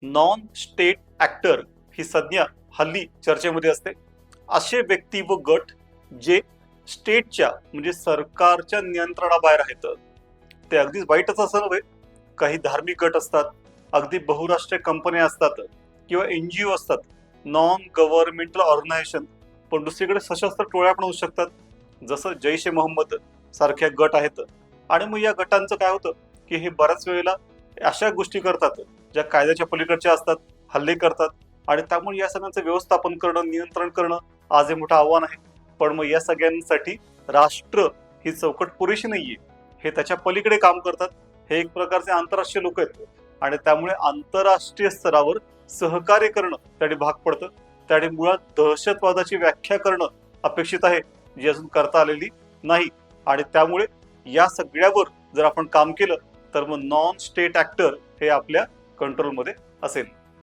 Non state actor ही संज्ञा हल्ली चर्चेमध्ये असते. असे व्यक्ती व गट जे स्टेटच्या म्हणजे सरकारच्या नियंत्रणाबाहेर आहेत. ते अगदीच वाईटच असं नव्हे. काही धार्मिक गट असतात, अगदी बहुराष्ट्रीय कंपन्या असतात किंवा NGO असतात, नॉन गव्हर्नमेंटल ऑर्गनायझेशन. पण दुसरीकडे सशस्त्र टोळ्या पण होऊ शकतात, जसं जैश ए मोहम्मद सारख्या गट आहेत. आणि मग या गटांचं काय होतं की हे बऱ्याच वेळेला अशा गोष्टी करतात ज्या कायद्याच्या पलीकडच्या असतात, हल्ले करतात. आणि त्यामुळे या सगळ्यांचं व्यवस्थापन करणं, नियंत्रण करणं आज हे मोठं आव्हान आहे. पण मग या सगळ्यांसाठी राष्ट्र ही चौकट पुरेशी नाहीये. हे त्याच्या पलीकडे काम करतात. हे एक प्रकारचे आंतरराष्ट्रीय लोक आहेत आणि त्यामुळे आंतरराष्ट्रीय स्तरावर सहकार्य करणं त्यासाठी भाग पडतं. त्यासाठी मुळात दहशतवादाची व्याख्या करणं अपेक्षित आहे, जी अजून करता आलेली नाही. आणि त्यामुळे या सगळ्यावर जर आपण काम केलं तर मग नॉन स्टेट ऍक्टर हे आपल्या कंट्रोलमध्ये असेल.